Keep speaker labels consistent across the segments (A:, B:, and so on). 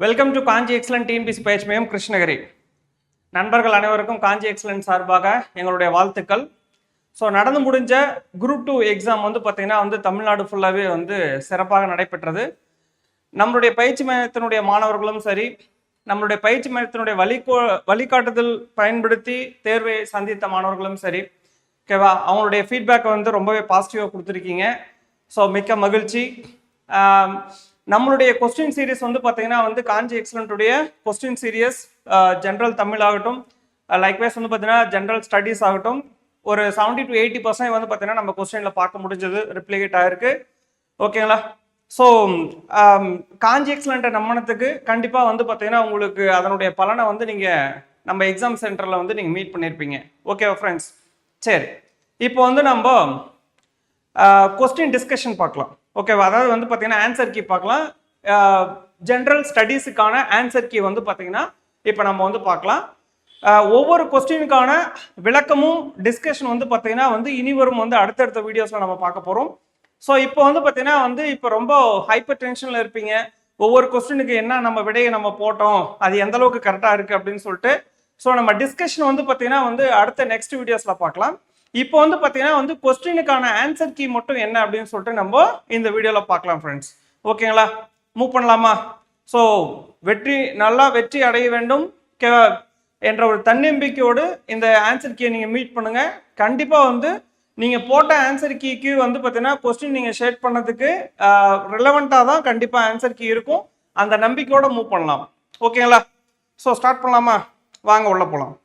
A: Welcome to Kanchi excellent TNPSC பயிற்சி மையம் கிருஷ்ணகிரி. நண்பர்கள் அனைவருக்கும் காஞ்சி எக்ஸலன்ட் சார்பாக எங்களுடைய வாழ்த்துக்கள். ஸோ நடந்து முடிஞ்ச குரூப் 2 எக்ஸாம் வந்து பார்த்தீங்கன்னா தமிழ்நாடு ஃபுல்லாகவே சிறப்பாக நடைபெற்றது. நம்மளுடைய பயிற்சி மையத்தினுடைய மாணவர்களும் சரி, நம்மளுடைய பயிற்சி மையத்தினுடைய வழிகாட்டுதல் பயன்படுத்தி தேர்வை சந்தித்த மாணவர்களும் சரி, ஓகேவா, அவங்களுடைய ஃபீட்பேக்கை ரொம்பவே பாசிட்டிவாக கொடுத்துருக்கீங்க. ஸோ மிக்க மகிழ்ச்சி. நம்மளுடைய கொஸ்டின் சீரீஸ் பார்த்தீங்கன்னா காஞ்சி எக்ஸலண்ட்டுடைய கொஸ்டின் சீரியஸ் ஜென்ரல் தமிழ் ஆகட்டும், லைக்வைஸ் பார்த்தீங்கன்னா ஜென்ரல் ஸ்டடீஸ் ஆகட்டும், ஒரு 70 to 80% பார்த்தீங்கன்னா நம்ம கொஸ்டினில் பார்க்க முடிஞ்சது, ரிப்ளிகேட் ஆகிருக்கு. ஓகேங்களா? ஸோ காஞ்சி எக்ஸலண்ட்டை நம்பினதுக்கு கண்டிப்பாக பார்த்தீங்கன்னா உங்களுக்கு அதனுடைய பலனை நீங்கள் நம்ம எக்ஸாம் சென்டரில் நீங்கள் மீட் பண்ணியிருப்பீங்க. ஓகேவா ஃப்ரெண்ட்ஸ்? சரி, இப்போ நம்ம கொஸ்டின் டிஸ்கஷன் பார்க்கலாம். ஓகேவா? அதாவது பார்த்தீங்கன்னா ஆன்சர் கீ பார்க்கலாம். ஜென்ரல் ஸ்டடீஸுக்கான ஆன்சர் கீ பார்த்தீங்கன்னா இப்போ நம்ம பார்க்கலாம். ஒவ்வொரு கொஸ்டினுக்கான விளக்கமும் டிஸ்கஷன் பார்த்தீங்கன்னா இனி வரும் அடுத்தடுத்த வீடியோஸில் நம்ம பார்க்க போகிறோம். ஸோ இப்போ பார்த்தீங்கன்னா இப்போ ரொம்ப ஹைப்பர் டென்ஷனில் இருப்பீங்க. ஒவ்வொரு கொஸ்டினுக்கு என்ன நம்ம விடையை நம்ம போட்டோம், அது எந்த அளவுக்கு கரெக்டாக இருக்குது அப்படின்னு சொல்லிட்டு. ஸோ நம்ம டிஸ்கஷன் பார்த்தீங்கன்னா அடுத்த நெக்ஸ்ட் வீடியோஸில் பார்க்கலாம். இப்போ பார்த்தீங்கன்னா கொஸ்டினுக்கான ஆன்சர் கீ மட்டும் என்ன அப்படின்னு சொல்லிட்டு நம்ம இந்த வீடியோவில் பார்க்கலாம் ஃப்ரெண்ட்ஸ். ஓகேங்களா? மூவ் பண்ணலாமா? ஸோ நல்லா வெற்றி அடைய வேண்டும் என்ற ஒரு தன்னம்பிக்கையோடு இந்த ஆன்சர் கீயை நீங்கள் மீட் பண்ணுங்க. கண்டிப்பாக நீங்கள் போட்ட ஆன்சர் கீக்கு பார்த்தீங்கன்னா கொஸ்டின் நீங்கள் ஷேர் பண்ணதுக்கு ரிலவெண்ட்டாக தான் கண்டிப்பாக ஆன்சர் கீ இருக்கும். அந்த நம்பிக்கையோடு மூவ் பண்ணலாம். ஓகேங்களா? ஸோ ஸ்டார்ட் பண்ணலாமா? வாங்க உள்ள போகலாம்.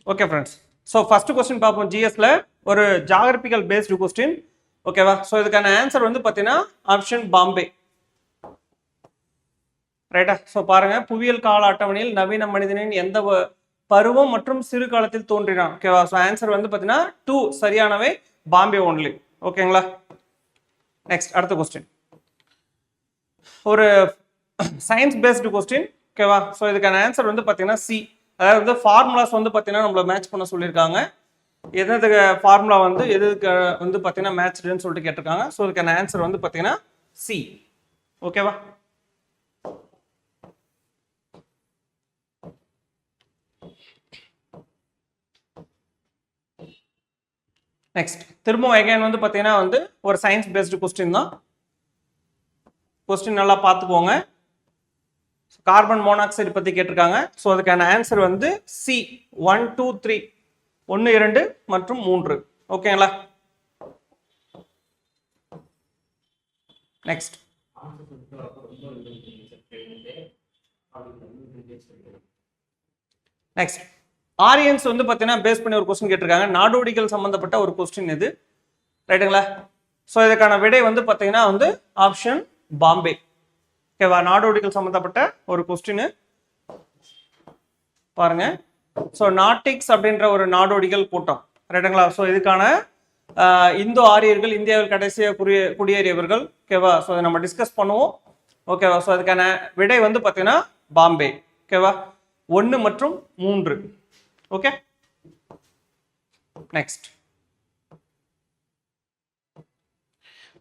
A: Okay friends, so first question பார்ப்போம். ஜிஎஸ்ல ஒரு ஜாகிரபிக்கல் பேஸ்டு கொஸ்டின். ஓகேவா? ஸோ இதுக்கான ஆன்சர் பார்த்தீங்கன்னா ஆப்ஷன் பாம்பே. ரைட்டா? ஸோ பாருங்க, புவியியல் கால அட்டவணையில் நவீன மனிதனின் எந்த பருவம் மற்றும் சிறு காலத்தில் தோன்றினான். ஓகேவா? ஸோ ஆன்சர் பார்த்தீங்கன்னா 2 சரியானவை, பாம்பே ஒன்லி. ஓகேங்களா? நெக்ஸ்ட் அடுத்த கொஸ்டின் ஒரு சயின்ஸ் பேஸ்டு கொஸ்டின். ஓகேவா? ஸோ இதுக்கான ஆன்சர் பார்த்தீங்கன்னா சி. அதாவது ஃபார்முலாஸ் பார்த்தீங்கன்னா நம்மள மேட்ச் பண்ண சொல்லியிருக்காங்க. எதுக்கு ஃபார்முலா எதுக்கு பார்த்தீங்கன்னா மேட்ச்டுன்னு சொல்லிட்டு கேட்டிருக்காங்க. ஸோ இதுக்கான ஆன்சர் பார்த்தீங்கன்னா சி. ஓகேவா? நெக்ஸ்ட் திரும்பவும் அகைன் பார்த்தீங்கன்னா ஒரு சயின்ஸ் பேஸ்டு கொஸ்டின் தான். கொஸ்டின் நல்லா பார்த்துக்கோங்க. கார்பன் மோனாக்சைடு பற்றி கேட்டிருக்காங்க. ஸோ அதுக்கான ஆன்சர் சி 1, 2, 3, 1, 2 மற்றும் 3. ஓகேங்களா? நெக்ஸ்ட் நெக்ஸ்ட் ஆரியன்ஸ் பார்த்தீங்கன்னா பேஸ் பண்ணி ஒரு கொஸ்டின் கேட்டிருக்காங்க. நாடோடிகள் சம்பந்தப்பட்ட ஒரு கொஸ்டின் இது. ரைட்டுங்களா? ஸோ இதுக்கான விடை பார்த்தீங்கன்னா ஆப்ஷன் பாம்பே. ஓகேவா? நாடோடிகள் சம்பந்தப்பட்ட ஒரு கொஸ்டின் பாருங்க. ஸோ நாட்டிக்ஸ் அப்படின்ற ஒரு நாடோடிகள் கூட்டம். ரைட்டுங்களா? ஸோ இதுக்கான இந்தோ ஆரியர்கள் இந்தியாவில் கடைசியாக குடியேறியவர்கள். ஓகேவா? ஸோ அதை நம்ம டிஸ்கஸ் பண்ணுவோம். ஓகேவா? ஸோ அதுக்கான விடை பார்த்தீங்கன்னா பாம்பே. ஓகேவா? 1 மற்றும் 3. ஓகே, நெக்ஸ்ட்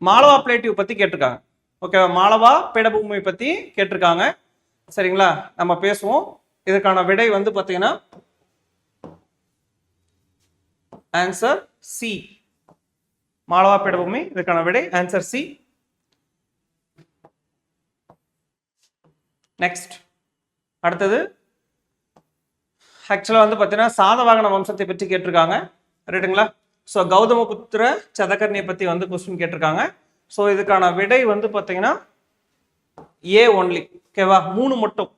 A: மாலவா பிளேட்டிவ் பத்தி கேட்டிருக்காங்க. ஓகே, மாலவா பீடபூமி பத்தி கேட்டிருக்காங்க. சரிங்களா? நம்ம பேசுவோம். இதுக்கான விடை பார்த்தீங்கன்னா ஆன்சர் சி. மாலவா பீடபூமி, இதுக்கான விடை ஆன்சர் சி. நெக்ஸ்ட் அடுத்தது ஆக்சுவலா பார்த்தீங்கன்னா சாதவாகன வம்சத்தை பற்றி கேட்டிருக்காங்க. ரைட்டுங்களா? ஸோ கௌதமபுத்திர சதகர்ணியை பத்தி கொஸ்டின் கேட்டிருக்காங்க. ஸோ இதுக்கான விடை பார்த்தீங்கன்னா ஏ ஒன்லி. ஓகேவா? 3 மட்டும்.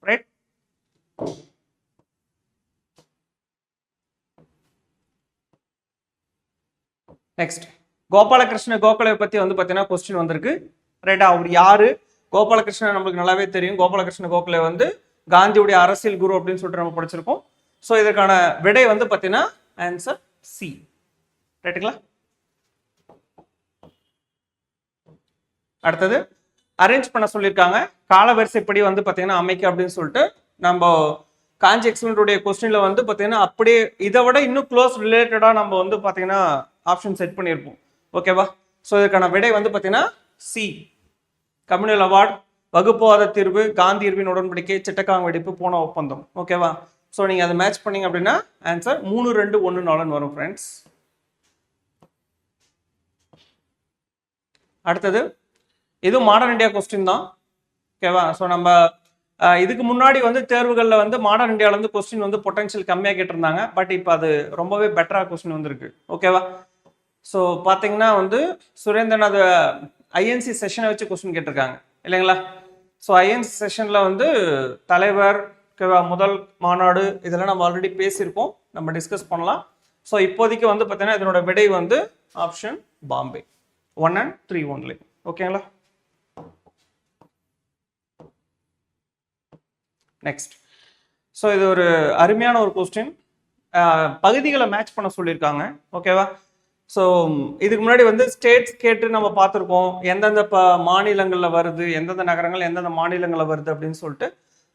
A: ரைட்? நெக்ஸ்ட் கோபாலகிருஷ்ண கோகலே பத்தி பார்த்தீங்கன்னா கொஸ்டின் வந்திருக்கு. ரைட்டா? அவர் யாரு? கோபாலகிருஷ்ணன் நம்மளுக்கு நல்லாவே தெரியும். கோபாலகிருஷ்ண கோகலே காந்தியுடைய அரசியல் குரு அப்படின்னு சொல்லிட்டு நம்ம படிச்சிருக்கோம். ஸோ இதற்கான விடை பார்த்தீங்கன்னா ஆன்சர் சி. ரைட்டுங்களா? அடுத்தது அரேஞ்ச் பண்ண சொல்லியிருக்காங்க. காலவரிசைப்படி பார்த்தீங்கன்னா அமைக்க அப்படின்னு சொல்லிட்டு நம்ம காஞ்சி எக்ஸலண்ட்டுடைய கொஸ்டின்ல பார்த்தீங்கன்னா அப்படியே இதை விட இன்னும் க்ளோஸ் ரிலேட்டடா நம்ம பார்த்தீங்கன்னா ஆப்ஷன் செட் பண்ணியிருப்போம். ஓகேவா? ஸோ இதற்கான விடை பார்த்தீங்கன்னா சி. கம்யூனல் அவார்ட் வகுப்புவாத தீர்வு, காந்தி இர்வின் உடன்படிக்கை, சிட்டகாங் வெடிப்பு, பூனா ஒப்பந்தம். ஓகேவா? ஸோ நீங்கள் அதை மேட்ச் பண்ணீங்க அப்படின்னா ஆன்சர் 3, 2, 1, 4 வரும் ஃப்ரெண்ட்ஸ். அடுத்தது இது மாடர்ன் இந்தியா கொஸ்டின் தான். ஓகேவா? ஸோ நம்ம இதுக்கு முன்னாடி வந்து தேர்வுகளில் வந்து மாடர்ன் இந்தியாவிலேருந்து கொஸ்டின் வந்து பொட்டன்ஷியல் கம்மியாக கேட்டிருந்தாங்க. பட் இப்போ அது ரொம்பவே பெட்டராக கொஸ்டின் வந்துருக்கு. ஓகேவா? ஸோ பார்த்தீங்கன்னா வந்து சுரேந்திரநாத் ஐஎன்சி செஷனை வச்சு கொஸ்டின் கேட்டிருக்காங்க இல்லைங்களா? ஸோ ஐஎன்சி செஷனில் வந்து தலைவர், ஓகேவா, முதல் மாநாடு, இதெல்லாம் நம்ம ஆல்ரெடி பேசியிருக்கோம், நம்ம டிஸ்கஸ் பண்ணலாம். ஸோ இப்போதைக்கு வந்து பார்த்தீங்கன்னா இதனோட விடை வந்து ஆப்ஷன் பாம்பே 1 and 3 ஒன்லி. ஓகேங்களா? நெக்ஸ்ட். ஸோ இது ஒரு அருமையான ஒரு கொஸ்டின். பகுதிகளை மேட்ச் பண்ண சொல்லியிருக்காங்க. ஓகேவா? ஸோ இதுக்கு முன்னாடி வந்து ஸ்டேட்ஸ் கேட்டு நம்ம பார்த்துருக்கோம், எந்தெந்த மாநிலங்களில் வருது, எந்தெந்த நகரங்கள் எந்தெந்த மாநிலங்களில் வருது அப்படின்னு சொல்லிட்டு.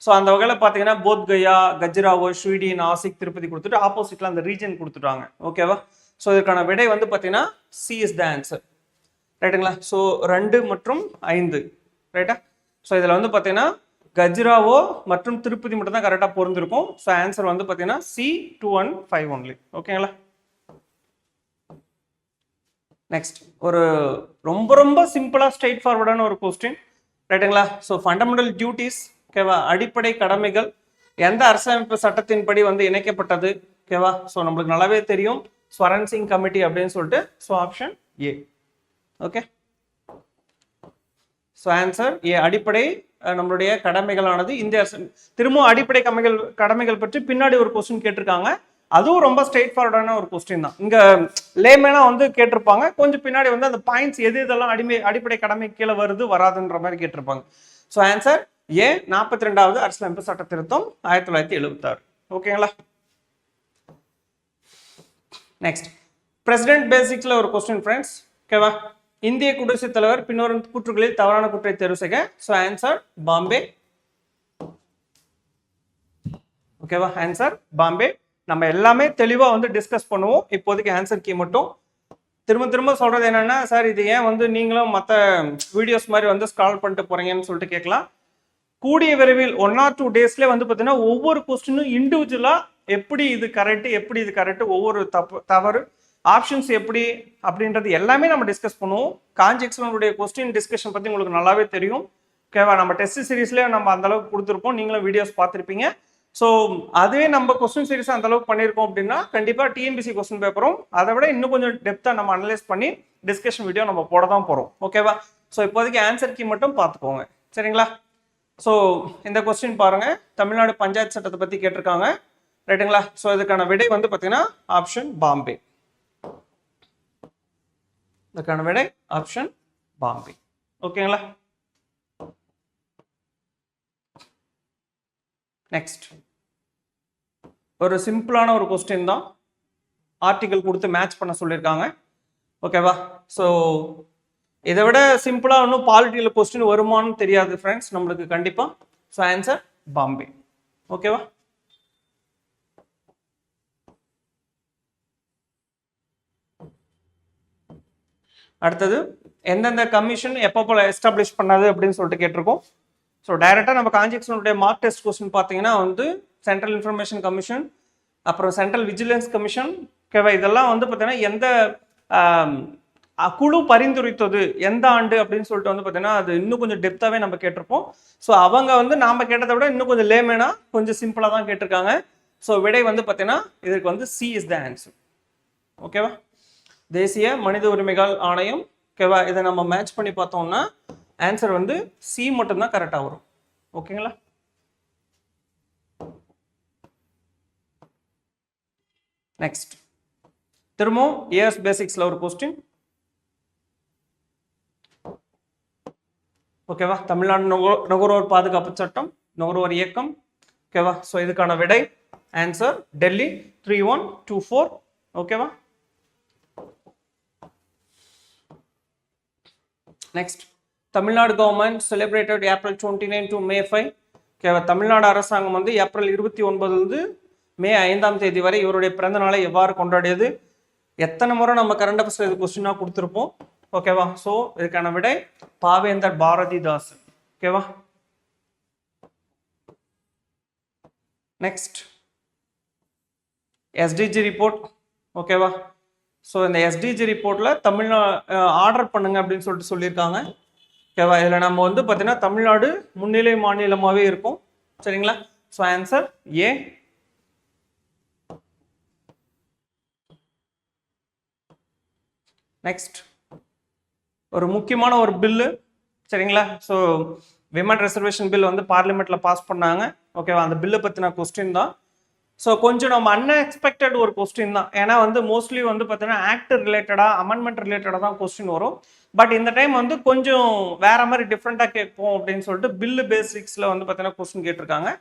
A: ஸோ அந்த வகையில் பார்த்தீங்கன்னா போத்கயா, கஜ்ராவோ, ஷுய்டி, நாசிக், திருப்பதி கொடுத்துட்டு ஆப்போசிட்டில் அந்த ரீஜன் கொடுத்துட்டாங்க. ஓகேவா? ஸோ இதுக்கான விடை வந்து பார்த்தீங்கன்னா சி இஸ் த ஆன்சர். ரைட்டுங்களா? ஸோ 2 மற்றும் 5. ரைட்டா? ஸோ இதில் வந்து பார்த்தீங்கன்னா கஜ்ராவோ மற்றும் திருப்பதி மட்டும் தான் கரெக்டாக பொருந்திருக்கும். ஸோ ஆன்சர் வந்து பார்த்தீங்கன்னா C 2 and 5 ஒன்லி. ஓகேங்களா? நெக்ஸ்ட் ஒரு ரொம்ப ரொம்ப சிம்பிளாக ஸ்ட்ரெயிட் ஃபார்வர்டான ஒரு கொஸ்டின். ரைட்டுங்களா? ஸோ ஃபண்டமெண்டல் டியூட்டிஸ், ஓகேவா, அடிப்படை கடமைகள் எந்த அரசமைப்பு சட்டத்தின்படி வந்து இணைக்கப்பட்டது? ஓகேவா? ஸோ நம்மளுக்கு நல்லாவே தெரியும் ஸ்வரன் சிங் கமிட்டி அப்படின்னு சொல்லிட்டு. So option A. Okay, so answer A. அடிப்படை நம்மளுடைய கடமைகளானது இந்திய அரசு. திரும்பவும் அடிப்படை கடமைகள் பற்றி பின்னாடி ஒரு கொஸ்டின் கேட்டிருக்காங்க. அதுவும் ரொம்ப ஸ்ட்ரெயிட் ஃபார்வர்டான ஒரு கொஸ்டின் தான். இங்கே லேமேனா வந்து கேட்டிருப்பாங்க, கொஞ்சம் பின்னாடி வந்து அந்த பாயிண்ட்ஸ் எது இதெல்லாம் அடிப்படை கடமை கீழே வருது வராதுன்ற மாதிரி கேட்டிருப்பாங்க. So answer A. 42வது அரசியலமைப்பு சட்ட திருத்தம் 1976. ஓகேங்களா? நெக்ஸ்ட் பிரசிடென்ட் பேசிக்ஸ்ல ஒரு கொஸ்டின் ஃப்ரெண்ட்ஸ். ஓகேவா? இந்திய குடியரசுத் தலைவர் பின்வரும் கூற்றுகளில் தவறான கூற்றை தேர்வு செய்க. So answer Bombay. ஓகேவா? ஆன்சர் பாம்பே. நம்ம எல்லாமே தெளிவாக வந்து டிஸ்கஸ் பண்ணுவோம். இப்போதைக்கு ஆன்சர் கீ மட்டும் திரும்ப திரும்ப சொல்றது என்னன்னா, சார் இது ஏன் வந்து நீங்களும் மற்ற வீடியோஸ் மாதிரி வந்து ஸ்க்ரால் பண்ணிட்டு போறீங்கன்னு சொல்லிட்டு கேட்கலாம். கூடிய விரைவில் 1 or 2 டேஸ்லேயே வந்து பார்த்தீங்கன்னா ஒவ்வொரு கொஸ்டினும் இண்டிவிஜுவலாக எப்படி இது கரெக்டு, எப்படி இது கரெக்டு, ஒவ்வொரு தவறு ஆப்ஷன்ஸ் எப்படி அப்படின்றது எல்லாமே நம்ம டிஸ்கஸ் பண்ணுவோம். காஞ்சி எக்ஸலனுடைய கொஸ்டின் டிஸ்கஷன் பற்றி உங்களுக்கு நல்லாவே தெரியும். ஓகேவா? நம்ம டெஸ்ட் சீரீஸ்லேயே நம்ம அந்த அளவுக்கு கொடுத்துருப்போம், நீங்களும் வீடியோஸ் பார்த்துருப்பீங்க. ஸோ அதுவே நம்ம கொஸ்டின் சீரிஸ் அந்த அளவுக்கு பண்ணியிருக்கோம் அப்படின்னா கண்டிப்பாக டிஎன்பிசி கொஸ்டின் பேப்பரும் அதை விட இன்னும் கொஞ்சம் டெப்த்தாக நம்ம அனலைஸ் பண்ணி டிஸ்கஷன் வீடியோ நம்ம போட தான் போகிறோம். ஓகேவா? ஸோ இப்போதைக்கு ஆன்சர் கீ மட்டும் பார்த்துக்கோங்க. சரிங்களா? ஸோ இந்த கொஸ்டின் பாருங்க, தமிழ்நாடு பஞ்சாயத்து சட்டத்தை பற்றி கேட்டிருக்காங்க. ரைட்டுங்களா? ஸோ இதுக்கான விடை வந்து பார்த்தீங்கன்னா ஆப்ஷன் பாம்பே. இதுக்கான விடை ஆப்ஷன் பாம்பே. ஓகேங்களா? நெக்ஸ்ட் ஒரு சிம்பிளான ஒரு கொஸ்டின் தான். ஆர்டிகல் கொடுத்து மேட்ச் பண்ண சொல்லியிருக்காங்க. ஓகேவா? ஸோ இதை விட சிம்பிளாக இன்னும் பாலிட்டிக்கல் கொஸ்டின் வருமானு தெரியாது ஃப்ரெண்ட்ஸ் நம்மளுக்கு கண்டிப்பாக. So answer Bombay. ஓகேவா? அடுத்தது எந்தெந்த கமிஷன் எப்போ போல எஸ்டாப்ளிஷ் பண்ணாது அப்படின்னு சொல்லிட்டு கேட்டிருக்கோம். ஸோ டைரெக்டாக நம்ம காஞ்சி எக்ஸலனுடைய மார்க் டெஸ்ட் கொஸ்டின் பார்த்தீங்கன்னா வந்து சென்ட்ரல் இன்ஃபர்மேஷன் கமிஷன், அப்புறம் சென்ட்ரல் விஜிலன்ஸ் கமிஷன், ஓகேவா, இதெல்லாம் வந்து பார்த்தீங்கன்னா எந்த குழு பரிந்துரைத்தது எந்த ஆண்டு அப்படின்னு சொல்லிட்டு வந்து பார்த்தீங்கன்னா அது இன்னும் கொஞ்சம் டெப்த்தாகவே நம்ம கேட்டிருப்போம். ஸோ அவங்க வந்து நாம் கேட்டதை விட இன்னும் கொஞ்சம் லேமேனா கொஞ்சம் சிம்பிளாக தான் கேட்டிருக்காங்க. ஸோ விடை வந்து பார்த்தீங்கன்னா இதற்கு வந்து சி இஸ் த ஆன்சர். ஓகேவா? தேசிய மனித உரிமைகள் ஆணையம். ஓகேவா? இதை நம்ம மேட்ச் பண்ணி பார்த்தோம்னா ஆன்சர் வந்து சி மட்டும்தான் கரெக்டாக வரும். ஓகேங்களா? நெக்ஸ்ட் திரும்பவும் ஏஎஸ் பேசிக்ஸ்ல ஒரு கொஸ்டின். ஓகேவா? தமிழ்நாடு நுகர்வோர் பாதுகாப்பு சட்டம், நுகர்வோர் இயக்கம். ஓகேவா? ஸோ இதுக்கான விடை ஆன்சர் டெல்லி 3124. ஓகேவா? Next Tamil Nadu government celebrated April 29 to May 5. ஓகேவா? தமிழ்நாடு அரசாங்கம் வந்து ஏப்ரல் 29 மே 5 வரை இவருடைய பிறந்த நாளை எவ்வாறு கொண்டாடியது? எத்தனை முறை நம்ம கரண்ட் அஃபேர்ஸ் இது கொஸ்டினாக கொடுத்துருப்போம். ஓகேவா? ஸோ இதுக்கான விடை பாவேந்தர் பாரதிதாசன். ஓகேவா? Next SDG report. ஓகேவா? ஸோ இந்த எஸ்டிஜி ரிப்போர்ட்டில் ஆர்டர் பண்ணுங்க அப்படின்னு சொல்லிட்டு சொல்லியிருக்காங்க. ஓகேவா? இதில் நம்ம வந்து பார்த்தீங்கன்னா தமிழ்நாடு முன்னிலை மாநிலமாகவே இருக்கும். சரிங்களா? So answer A. நெக்ஸ்ட் ஒரு முக்கியமான ஒரு பில்லு. சரிங்களா? ஸோ விமன் ரிசர்வேஷன் பில் வந்து பார்லிமெண்ட்டில் பாஸ் பண்ணாங்க. ஓகேவா? அந்த பில்லை பற்றின கொஸ்டின் தான். ஸோ கொஞ்சம் நம்ம அன்எக்ஸ்பெக்டட் ஒரு கொஸ்டின் தான். ஏன்னா வந்து மோஸ்ட்லி வந்து பார்த்தீங்கன்னா ஆக்ட் ரிலேட்டடாக அமெண்ட்மெண்ட் ரிலேட்டடாக தான் கொஸ்டின் வரும். பட் இந்த டைம் வந்து கொஞ்சம் வேற மாதிரி டிஃப்ரெண்ட்டாக கேட்போம் அப்படின்னு சொல்லிட்டு பில்லு பேசிக்ஸில் வந்து பார்த்தீங்கன்னா கொஸ்டின் கேட்டிருக்காங்க.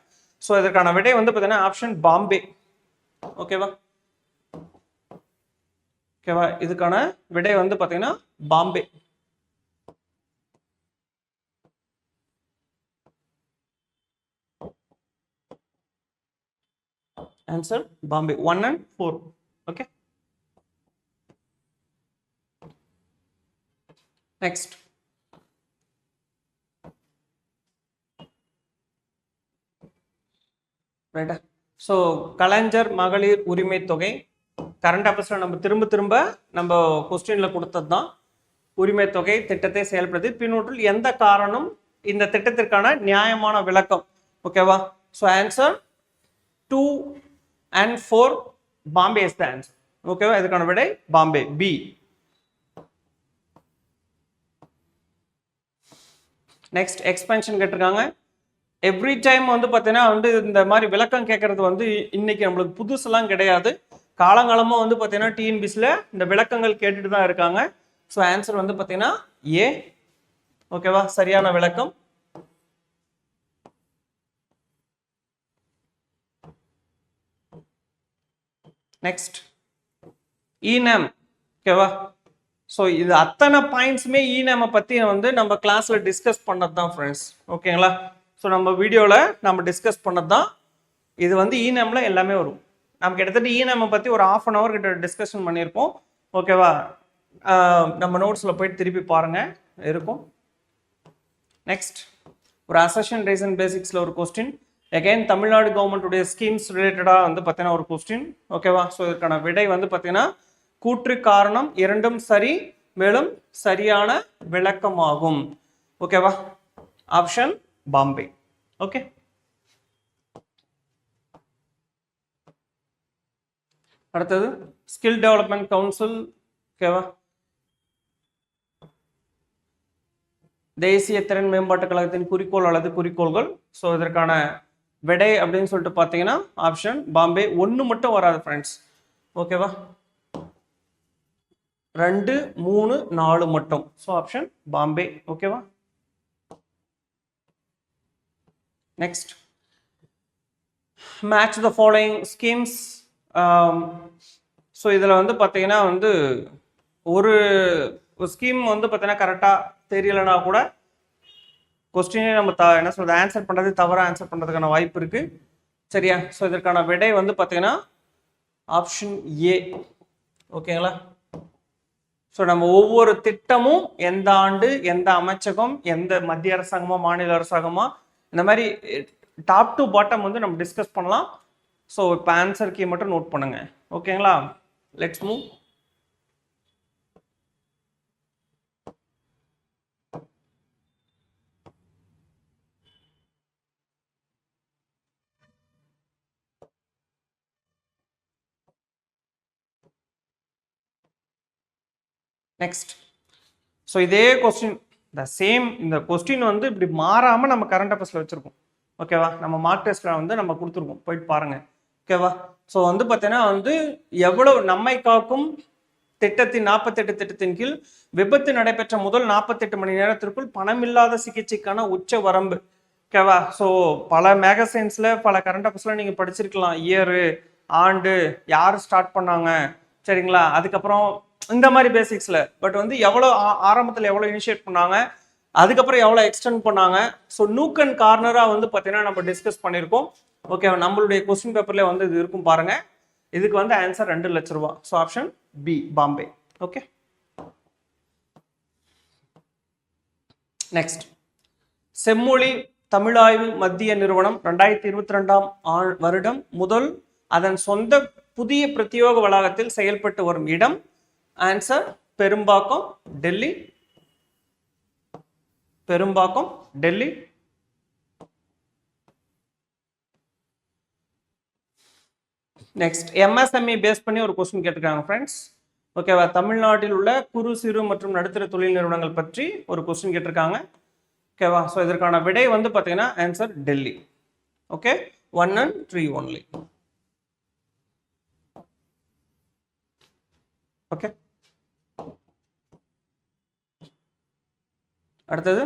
A: ஸோ இதற்கான விடை வந்து பார்த்தீங்கன்னா ஆப்ஷன் பாம்பே. ஓகேவா? ஓகேவா? இதுக்கான விடை வந்து பார்த்தீங்கன்னா Bombay. Answer Bombay 1 and 4. Okay. Next. Right. So கலைஞர் மகளிர் உரிமை தொகை கரண்ட் அஃபேர்ஸ்ல நம்ம திரும்ப நம்ம கொஸ்டின்ல கொடுத்தது தான். உரிமை தொகை திட்டத்தை செயல்படுத்தி பின்னூற்றில் எந்த காரணம் இந்த திட்டத்திற்கான நியாயமான விளக்கம். ஓகேவா? So answer 2 and 4 Bombay is the answer. ஓகேவா? இதுக்கான விடை பாம்பே பி. நெக்ஸ்ட் எக்ஸ்பென்ஷன் கேட்டிருக்காங்க. எவ்ரி டைம் வந்து பார்த்தீங்கன்னா வந்து இந்த மாதிரி விளக்கம் கேட்கறது வந்து இன்னைக்கு நம்மளுக்கு புதுசெல்லாம் கிடையாது. காலங்காலமாக வந்து பார்த்தீங்கன்னா டிஎன்பிசியில் இந்த விளக்கங்கள் கேட்டுட்டு தான் இருக்காங்க. ஸோ ஆன்சர் வந்து பார்த்தீங்கன்னா ஏ. ஓகேவா? சரியான விளக்கம். நெக்ஸ்ட் இநேம். ஓகேவா? ஸோ இது அத்தனை பாயிண்ட்ஸுமே இநேமை பற்றி வந்து நம்ம கிளாஸில் டிஸ்கஸ் பண்ணது தான் ஃப்ரெண்ட்ஸ். ஓகேங்களா? ஸோ நம்ம வீடியோவில் நம்ம டிஸ்கஸ் பண்ணது தான். இது வந்து இநேமில் எல்லாமே வரும். நம்ம கிட்டத்தட்ட இநேமை பற்றி ஒரு 1/2 hour கிட்ட டிஸ்கஷன் பண்ணியிருப்போம். ஓகேவா? நம்ம நோட்ஸில் போயிட்டு திருப்பி பாருங்கள், இருக்கும். நெக்ஸ்ட் ஒரு அசெஷன் ரீசன் பேசிக்ஸில் ஒரு கொஸ்டின். அகைன் தமிழ்நாடு கவர்மெண்ட்டுடைய ஸ்கீம்ஸ் ரிலேட்டடாக வந்து பார்த்தீங்கன்னா ஒரு கொஸ்டின். ஓகேவா? ஸோ இதற்கான விடை வந்து பார்த்தீங்கன்னா கூற்று காரணம் இரண்டும் சரி, மேலும் சரியான விளக்கமாகும். ஓகேவா? ஆப்ஷன் பாம்பே. ஓகே. அடுத்தது ஸ்கில் டெவலப்மெண்ட் கவுன்சில். ஓகேவா? தேசிய திறன் மேம்பாட்டு கழகத்தின் குறிக்கோள் அல்லது குறிக்கோள்கள். ஸோ இதற்கான விடை அப்படின்னு சொல்லிட்டு பார்த்தீங்கன்னா ஆப்ஷன் பாம்பே. 1 மட்டும் வராது ஃப்ரெண்ட்ஸ். ஓகேவா? 2, 3, 4 மட்டும். So option Bombay. ஓகேவா? Next match the following schemes. So இதில் வந்து பார்த்தீங்கன்னா வந்து ஒரு ஸ்கீம் வந்து பார்த்தீங்கன்னா கரெக்டாக தெரியலைன்னா கூட கொஸ்டினே நம்ம என்ன சொல்றது ஆன்சர் பண்ணுறது தவறாக ஆன்சர் பண்ணுறதுக்கான வாய்ப்பு இருக்குது. சரியா? ஸோ இதற்கான விடை வந்து பார்த்தீங்கன்னா ஆப்ஷன் ஏ. ஓகேங்களா? ஸோ நம்ம ஒவ்வொரு திட்டமும் எந்த ஆண்டு, எந்த அமைச்சகம், எந்த மத்திய அரசாங்கமா மாநில அரசாங்கமா, இந்த மாதிரி டாப் டு பாட்டம் வந்து நம்ம டிஸ்கஸ் பண்ணலாம். ஸோ இப்போ ஆன்சர் கீ மட்டும் நோட் பண்ணுங்க. ஓகேங்களா? Let's move. நெக்ஸ்ட் ஸோ இதே கொஸ்டின் த சேம். இந்த கொஸ்டின் வந்து இப்படி மாறாமல் நம்ம கரண்ட் அஃபேர்ஸில் வச்சுருக்கோம். ஓகேவா? நம்ம மார்க் டெஸ்ட்டில் வந்து நம்ம கொடுத்துருக்கோம், போயிட்டு பாருங்கள். ஓகேவா? ஸோ வந்து பார்த்தீங்கன்னா வந்து எவ்வளவு நம்மை காக்கும் திட்டத்தின் 48 திட்டத்தின் கீழ் விபத்து நடைபெற்ற முதல் 48 மணி நேரத்திற்குள் பணமில்லாத சிகிச்சைக்கான உச்ச வரம்பு. ஓகேவா? ஸோ பல மேகசைன்ஸில் பல கரண்ட் அஃபேர்ஸில் நீங்கள் படிச்சிருக்கலாம். இயரு, ஆண்டு, யார் ஸ்டார்ட் பண்ணாங்க, சரிங்களா? அதுக்கப்புறம் இந்த மாதிரி பேசிக்ஸில். பட் வந்து எவ்வளோ ஆரம்பத்தில் எவ்வளோ இனிஷியேட் பண்ணாங்க, அதுக்கப்புறம் எவ்வளோ எக்ஸ்டெண்ட் பண்ணாங்க. ஸோ நூக் அண்ட் கார்னராக வந்து பார்த்தீங்கன்னா நம்ம டிஸ்கஸ் பண்ணியிருக்கோம். ஓகே, நம்மளுடைய கொஸ்டின் பேப்பர்ல வந்து இது இருக்கும் பாருங்க. இதுக்கு வந்து ஆன்சர் 2 லட்சம் ரூபாய். So option B Bombay. Okay, next செம்மொழி தமிழாய்வு மத்திய நிறுவனம் 2022ஆம் வருடம் முதல் அதன் சொந்த புதிய பிரத்யோக வளாகத்தில் செயல்பட்டு வரும் இடம்? Answer Perumbakkam, Delhi. Perumbakkam, Delhi. Next, MSME base பண்ணி ஒரு கொஸ்டின் கேட்டிருக்காங்க ஃப்ரெண்ட்ஸ். ஓகேவா? தமிழ்நாட்டில் உள்ள குறு சிறு மற்றும் நடுத்தர தொழில் நிறுவனங்கள் பற்றி ஒரு கொஸ்டின் கேட்டிருக்காங்க. ஓகேவா? ஸோ இதற்கான விடை வந்து பார்த்தீங்கன்னா answer Delhi. Okay, 1 and 3 only. Okay, அடுத்தது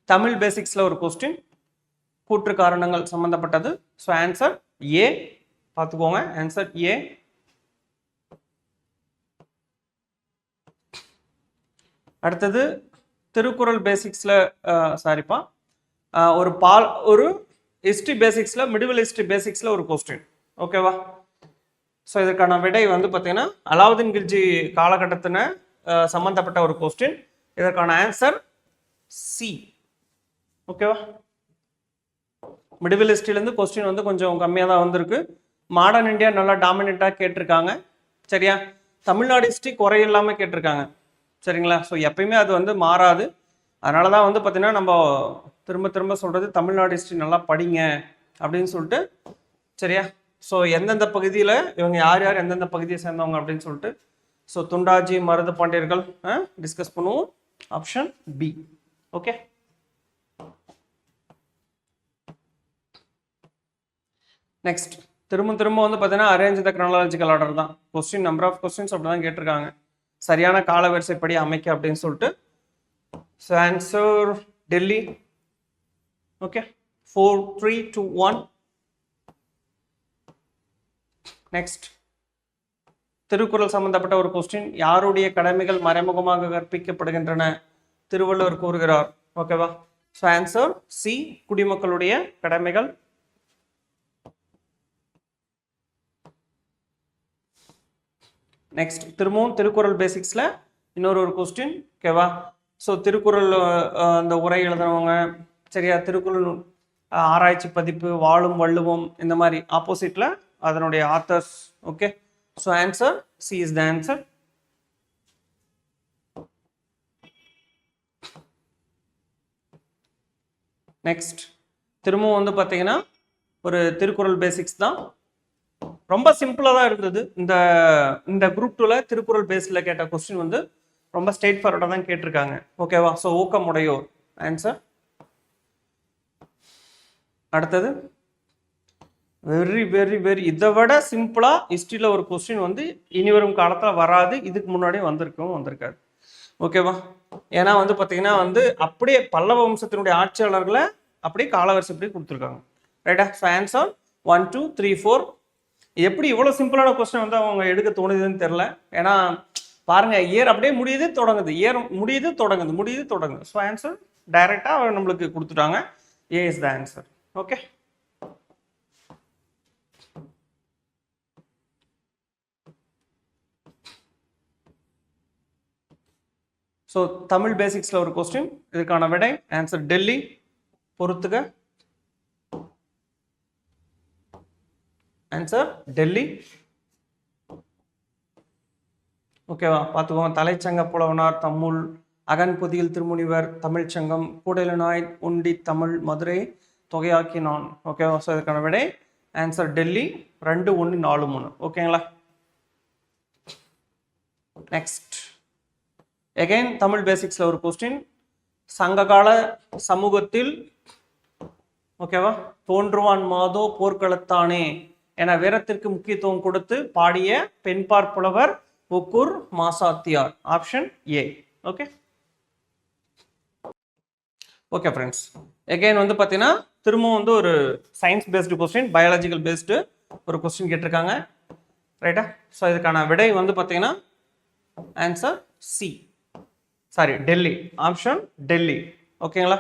A: தமிழ் பேசிக்ஸ்ல ஒரு கொஸ்டின், கூற்று காரணங்கள் சம்பந்தப்பட்டது. ஸோ ஆன்சர் ஏ, பார்த்துக்கோங்க. Answer A. அடுத்தது திருக்குறள் பேசிக்ஸில் சாரிப்பா ஒரு ஹிஸ்ட்ரி பேசிக்ஸில், மிடிவல் ஹிஸ்ட்ரி பேசிக்ஸில் ஒரு கொஸ்டின். ஓகேவா? ஸோ இதற்கான விடை வந்து பார்த்தீங்கன்னா அலாவுதீன் கில்ஜி காலகட்டத்தின சம்மந்தப்பட்ட ஒரு கொஸ்டின். இதற்கான ஆன்சர் சி. ஓகேவா? மிடிவல் ஹிஸ்ட்ரியிலேருந்து கொஸ்டின் வந்து கொஞ்சம் கம்மியாக தான் வந்திருக்கு. மாடர்ன் இந்தியா நல்லா டாமினேட்டாக கேட்டிருக்காங்க. சரியா? தமிழ்நாடு ஹிஸ்ட்ரி குறையில்லாமல் கேட்டிருக்காங்க. சரிங்களா? ஸோ எப்பயுமே அது வந்து மாறாது. அதனால தான் வந்து பார்த்தீங்கன்னா நம்ம திரும்ப திரும்ப சொல்கிறது தமிழ்நாடு ஹிஸ்ட்ரி நல்லா படிங்க அப்படின்னு சொல்லிட்டு. சரியா? ஸோ எந்தெந்த பகுதியில் இவங்க யார் யார் எந்தெந்த பகுதியை சேர்ந்தவங்க அப்படின்னு சொல்லிட்டு ஸோ துண்டாஜி மருது பாண்டியர்கள் டிஸ்கஸ் பண்ணுவோம். Option B. ஓகே, நெக்ஸ்ட், திரும்ப வந்து பார்த்தீங்கன்னா அரேஞ்ச் த கிரானலாஜிக்கல் ஆர்டர் தான் கொஸ்டின். நம்பர் ஆஃப் கொஸ்டின்ஸ் அப்படி தான் கேட்டிருக்காங்க. சரியான கால வரிசைப்படி அமைக்க அப்படின்னு சொல்லிட்டு. So answer Delhi. Okay, 4, 3, 2, 1. Next, Thirukkural சம்பந்தப்பட்ட ஒரு கொஸ்டின். யாருடைய கடமைகள் மறைமுகமாக கற்பிக்கப்படுகின்றன? திருவள்ளுவர் கூறுகிறார். ஓகேவா? ஸோ ஆன்சர் சி, குடிமக்களுடைய கடமைகள். நெக்ஸ்ட், திரும்பவும் திருக்குறள் பேசிக்ஸில் இன்னொரு கொஸ்டின். ஓகேவா? ஸோ திருக்குறள் அந்த உரை எழுதுனவங்க, சரியா, திருக்குறள் ஆராய்ச்சி பதிப்பு, வாழும் வள்ளுவம், இந்த மாதிரி ஆப்போசிட்டில் அதனுடைய authors. Okay, so answer C is the answer. Next, திரும்பவும் வந்து பார்த்தீங்கன்னா ஒரு திருக்குறள் பேசிக்ஸ் தான். ரொம்ப சிம்பிளாக தான் இருந்தது. இந்த குரூப் 2ல திருக்குறள் பேஸில் கேட்ட கொஸ்டின் வந்து ரொம்ப ஸ்ட்ரெயிட் ஃபார்வர்டாக தான் கேட்டிருக்காங்க. ஓகேவா? ஸோ ஊக்கமுடையோர் ஆன்சர். அடுத்தது வெரி வெரி வெரி இதை விட சிம்பிளாக ஹிஸ்ட்ரியில் ஒரு கொஸ்டின் வந்து இனிவரும் காலத்தில் வராது. இதுக்கு முன்னாடியே வந்திருக்காது. ஓகேவா? ஏன்னா வந்து பார்த்தீங்கன்னா வந்து அப்படியே பல்லவ வம்சத்தினுடைய ஆட்சியாளர்களை அப்படியே காலவரிசைப்படி கொடுத்துருக்காங்க. ரைட்டா? So answer 1, 2, 3, 4. எப்படி இவ்வளோ சிம்பிளான கொஸ்டின் வந்து அவங்க எடுக்க தோணுதுன்னு தெரில. ஏன்னா பாருங்க, இயர் அப்படியே முடியுது தொடங்குது, இயர் முடியுது தொடங்குது. ஸோ ஆன்சர் டைரெக்டாக நம்மளுக்கு கொடுத்துட்டாங்க. A is the answer. Okay, so Tamil பேசிக்ஸில் ஒரு கொஸ்டின். இதுக்கான விடை ஆன்சர் டெல்லி. பொறுத்துக்க, ஆன்சர் டெல்லி. ஓகேவா? பார்த்துக்கோங்க. தலைச்சங்க புலவனார், தமிழ் அகன்பொதியில் திருமுனிவர், தமிழ்ச்சங்கம், கூடலநாய், உண்டி தமிழ், மதுரை, தொகையாக்கி நான். ஓகேவா? ஸோ இதுக்கான விடை ஆன்சர் டெல்லி. 2, 1, 4, 3. ஓகேங்களா? நெக்ஸ்ட், எகைன் தமிழ் பேசிக்ஸில் ஒரு கொஸ்டின். சங்ககால சமூகத்தில், ஓகேவா, தோன்றுவான் மாதோ போர்க்களத்தானே என வீரத்திற்கு முக்கியத்துவம் கொடுத்து பாடிய பெண்பார் புலவர் Okkur Masathiyar. Option A. Okay, okay friends, again வந்து பார்த்தீங்கன்னா திரும்பவும் வந்து ஒரு science based question, biological based ஒரு கொஸ்டின் கேட்டிருக்காங்க. ரைட்டா? ஸோ இதுக்கான விடை வந்து பார்த்தீங்கன்னா answer C, sorry Delhi. Option Delhi. ஓகேங்களா?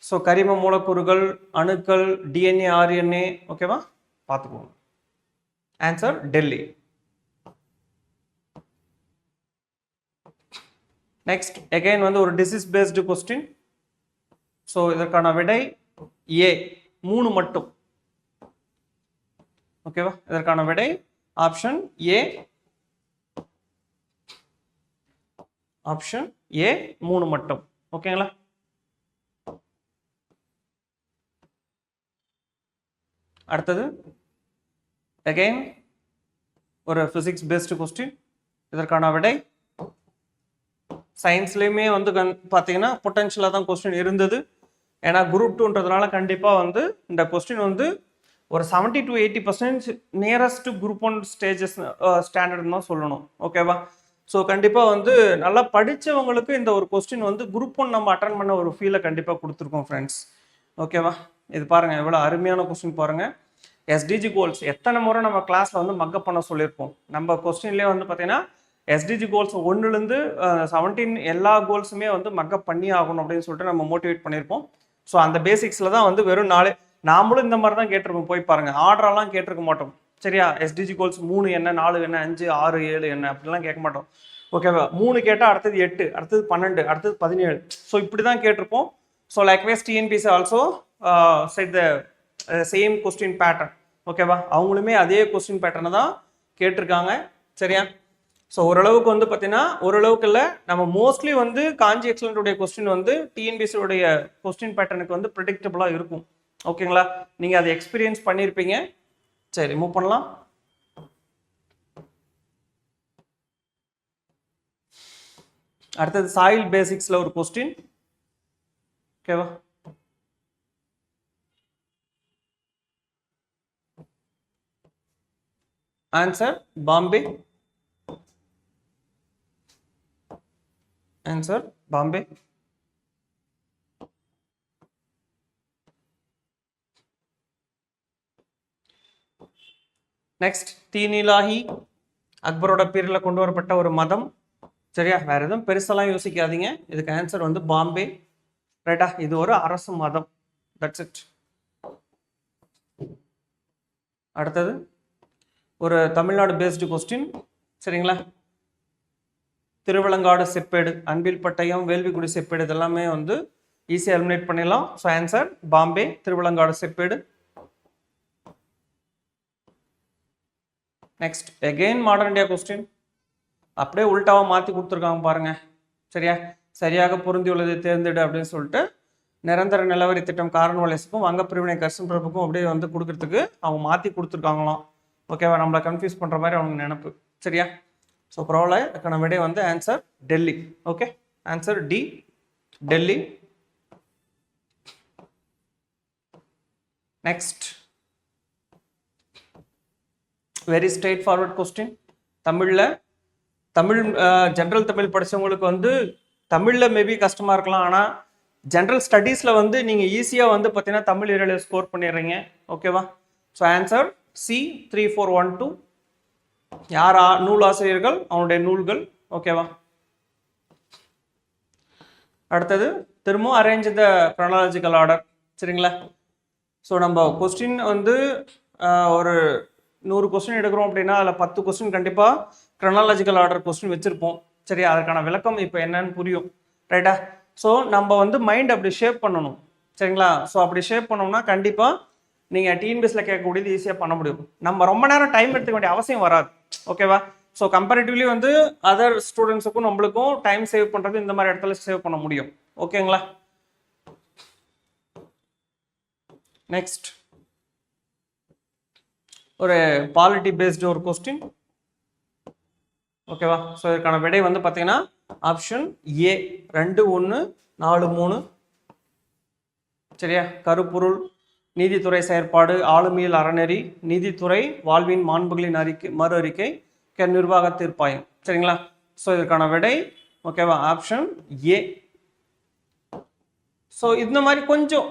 A: ஸோ கரிம மூலக்கூறுகள், அணுக்கள், டிஎன்ஏ, ஆர்என்ஏ. ஓகேவா? பார்த்துக்கோங்க. ஆன்சர் டெல்லி. நெக்ஸ்ட், எகைன் வந்து ஒரு டிசீஸ் பேஸ்டு கொஸ்டின். ஸோ இதற்கான விடை ஏ 3 மட்டும். ஓகேவா? இதற்கான விடை ஆப்ஷன் ஏ, ஆப்ஷன் ஏ 3 மட்டும். ஓகேங்களா? அடுத்தது அகைன் ஒரு பிசிக்ஸ் பேஸ்டு கொஸ்டின். இதற்கான விடை சயின்ஸ்லேயுமே வந்து பார்த்தீங்கன்னா பொட்டன்ஷியலாக தான் கொஸ்டின் இருந்தது. ஏன்னா குரூப் 2ன்றதுனால கண்டிப்பாக வந்து இந்த கொஸ்டின் வந்து ஒரு 70 to 80% நியரஸ்ட் குரூப் 1 ஸ்டேஜஸ் ஸ்டாண்டர்ட்னு தான் சொல்லணும். ஓகேவா? ஸோ கண்டிப்பாக வந்து நல்லா படித்தவங்களுக்கு இந்த ஒரு கொஸ்டின் வந்து குரூப் 1 நம்ம அட்டன் பண்ண ஒரு ஃபீலை கண்டிப்பாக கொடுத்துருக்கோம் ஃப்ரெண்ட்ஸ். ஓகேவா? இது பாருங்கள் எவ்வளோ அருமையான கொஸ்டின் பாருங்கள். எஸ்டிஜி கோல்ஸ் எத்தனை முறை நம்ம கிளாஸில் வந்து மக்கப் பண்ண சொல்லியிருப்போம். நம்ம கொஸ்டின்லேயே வந்து பார்த்தீங்கன்னா எஸ்டிஜி கோல்ஸ் 1லேருந்து 17 எல்லா கோல்ஸுமே வந்து மக்கப் பண்ணி ஆகணும் அப்படின்னு சொல்லிட்டு நம்ம மோட்டிவேட் பண்ணியிருப்போம். ஸோ அந்த பேசிக்ஸில் தான் வந்து வெறும் நாமளும் இந்த மாதிரி தான் கேட்டிருக்கோம். போய் பாருங்கள், ஆர்டரெல்லாம் கேட்டிருக்க மாட்டோம். சரியா? எஸ்டிஜி கோல்ஸ் 3 என்ன, 4 என்ன, 5, 6, 7 என்ன அப்படிலாம் கேட்க மாட்டோம். ஓகேவா? 3 கேட்டால் அடுத்தது 8, அடுத்தது 12, அடுத்தது 17. ஸோ இப்படி தான் கேட்டிருப்போம். So likewise TNPSC also set the same question pattern. ஓகேவா? அவங்களுமே அதே கொஸ்டின் பேட்டர்னை தான் கேட்டிருக்காங்க. சரியா? ஸோ ஓரளவுக்கு வந்து பார்த்தீங்கன்னா ஓரளவுக்கு இல்லை, நம்ம மோஸ்ட்லி வந்து காஞ்சி எக்ஸலண்ட்டுடைய கொஸ்டின் வந்து டிஎன்பிசியோடைய கொஸ்டின் பேட்டர்னுக்கு வந்து ப்ரிடிக்டபுளாக இருக்கும். ஓகேங்களா? நீங்கள் அதை எக்ஸ்பீரியன்ஸ் பண்ணியிருப்பீங்க. சரி, மூவ் பண்ணலாம். அடுத்தது சாயில் பேசிக்ஸில் ஒரு கொஸ்டின். ஓகேவா? Answer Bombay. Answer Bombay. Next, Din-i-Ilahi அக்பரோட பீரியடில் கொண்டு வரப்பட்ட ஒரு மதம். சரியா? வேற எதுவும் பெருசெல்லாம் யோசிக்காதீங்க. இதுக்கு ஆன்சர் வந்து பாம்பே. ரைட்டா? இது ஒரு அரசு மதம். That's it. அடுத்தது ஒரு தமிழ்நாடு பேஸ்டு கொஸ்டின். சரிங்களா? திருவிளங்காடு செப்பேடு, அன்பில் பட்டயம், வேள்விக்குடி செப்பேடு இதெல்லாமே வந்து ஈஸியாக எலிமினேட் பண்ணிடலாம். ஸோ ஆன்சர் பாம்பே, திருவிளங்காடு செப்பேடு. Next, again modern India question. அப்படியே உல்டாவாக மாற்றி கொடுத்துருக்காங்க பாருங்க. சரியா? சரியாக பொருந்தியுள்ளதை தேர்ந்தெடு அப்படின்னு சொல்லிட்டு நிரந்தர நிலவரி திட்டம் கார்ன்வாலிஸுக்கும் வங்க பிரிவினை கர்சன் பிரபுக்கும் அப்படியே வந்து கொடுக்கறதுக்கு அவங்க மாற்றி கொடுத்துருக்காங்களாம். ஓகேவா? நம்மளை கன்ஃபியூஸ் பண்ணுற மாதிரி அவங்க நினைப்பு. சரியா? ஸோ பரவாயில்ல, இதுக்கான விடை வந்து answer Delhi. Okay, answer D, Delhi. Next, very straight forward question. Tamil general Tamil படித்தவங்களுக்கு வந்து தமிழில் மேபி கஷ்டமாக இருக்கலாம். ஆனால் ஜென்ரல் ஸ்டடீஸில் வந்து நீங்கள் ஈஸியாக வந்து பார்த்தீங்கன்னா தமிழ் ஏரியாவில் ஸ்கோர் பண்ணிடுறீங்க. ஓகேவா? So answer C 3412. யார் நூலாசிரியர்கள், அவனுடைய நூல்கள். ஓகேவா? அடுத்தது திரும்பவும் அரேஞ்ச் த க்ரோனாலஜிக்கல் ஆர்டர். சரிங்களா? ஸோ நம்ம கொஸ்டின் வந்து ஒரு 100 கொஸ்டின் எடுக்கிறோம் அப்படின்னா அதில் 10 கொஸ்டின் கண்டிப்பாக க்ரோனாலஜிக்கல் ஆர்டர் கொஸ்டின் வச்சுருப்போம். சரி, அதற்கான விளக்கம் இப்போ என்னன்னு புரியும். ரைட்டா? ஸோ நம்ம வந்து மைண்ட் அப்படி ஷேப் பண்ணணும். சரிங்களா? ஸோ அப்படி ஷேப் பண்ணோம்னா கண்டிப்பாக நீங்கள் டிஎன்பிஎஸ்சியில் கேட்கக்கூடியது ஈஸியாக பண்ண முடியும். நம்ம ரொம்ப நேரம் டைம் எடுத்துக்க வேண்டிய அவசியம் வராது. ஓகேவா? ஸோ கம்பேரிட்டிவ்லி வந்து அதர் ஸ்டூடெண்ட்ஸுக்கும் நம்மளுக்கும் டைம் சேவ் பண்ணுறது இந்த மாதிரி இடத்துல சேவ் பண்ண முடியும். ஓகேங்களா? நெக்ஸ்ட், ஒரு பாலிட்டி பேஸ்டு ஒரு கொஸ்டின். ஓகேவா? ஸோ இதுக்கான விடை வந்து பார்த்தீங்கன்னா ஆப்ஷன் ஏ 2, 1, 4, 3. சரியா? கருப்பொருள், நீதித்துறை செயற்பாடு, ஆளுமையில் அறநெறி, நீதித்துறை, வாழ்வின் மாண்புகளின் மறு அறிக்கை, நிர்வாக தீர்ப்பாயம். சரிங்களா? ஸோ இதற்கான விடை ஓகேவா ஆப்ஷன் ஏ. ஸோ இந்த மாதிரி கொஞ்சம்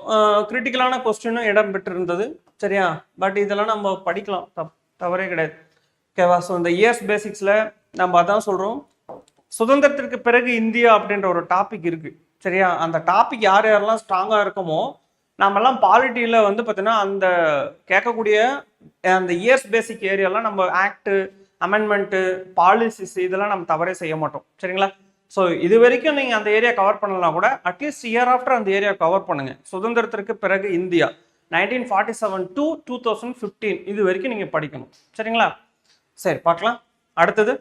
A: கிரிட்டிக்கலான கொஸ்டினும் இடம் பெற்றிருந்தது. சரியா? பட் இதெல்லாம் நம்ம படிக்கலாம், தவறே கிடையாது. ஓகேவா? ஸோ இந்த இயர்ஸ் பேசிக்ஸில் நம்ம அதான் சொல்கிறோம், சுதந்திரத்திற்கு பிறகு இந்தியா அப்படின்ற ஒரு டாபிக் இருக்குது. சரியா? அந்த டாபிக் யார் யாரெல்லாம் ஸ்ட்ராங்காக இருக்கமோ நம்மெல்லாம் பாலிட்டியில் வந்து பார்த்தீங்கன்னா அந்த கேட்கக்கூடிய அந்த இயர்ஸ் பேசிக் ஏரியாலாம் நம்ம ஆக்டு, அமெண்ட்மெண்ட்டு, பாலிசிஸ் இதெல்லாம் நம்ம தவறே செய்ய மாட்டோம். சரிங்களா? ஸோ இது வரைக்கும் நீங்கள் அந்த ஏரியா கவர் பண்ணலாம் கூட அட்லீஸ்ட் இயர் ஆஃப்டர் அந்த ஏரியா கவர் பண்ணுங்கள். சுதந்திரத்திற்கு பிறகு இந்தியா 1947 to 2015 இது வரைக்கும் நீங்கள் படிக்கணும். சரிங்களா? சரி, பார்க்கலாம். அடுத்தது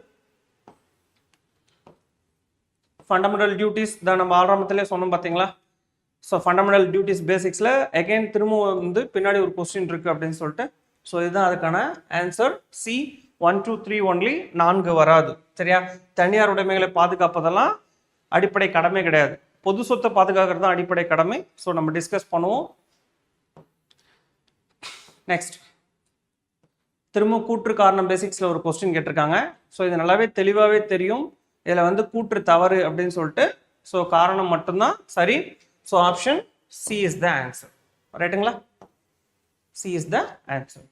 A: ஃபண்டமெண்டல் டியூட்டிஸ் தான் நம்ம ஆரம்பத்திலே சொன்னோம் பார்த்தீங்களா? ஸோ ஃபண்டமெண்டல் டியூட்டிஸ் பேசிக்ஸில் அகைன் திரும்ப வந்து பின்னாடி ஒரு கொஸ்டின் இருக்குது அப்படின்னு சொல்லிட்டு, ஸோ இதுதான் அதுக்கான ஆன்சர். சி 1 2 3 ஒன்லி, 4 வராது. சரியா? தனியார் உடைமைகளை பாதுகாப்பதெல்லாம் அடிப்படை கடமை கிடையாது. பொது சொத்தை பாதுகாக்கிறது தான் அடிப்படை கடமை. ஸோ நம்ம டிஸ்கஸ் பண்ணுவோம். நெக்ஸ்ட் திரும்ப கூற்று காரணம் பேசிக்ஸில் ஒரு கொஸ்டின் கேட்டிருக்காங்க. ஸோ இது நல்லாவே தெளிவாகவே தெரியும். இதில் வந்து கூற்று தவறு அப்படின்னு சொல்லிட்டு, ஸோ காரணம் மட்டும்தான் சரி. So option C is the answer. ரைட்டுங்களா? C is the answer.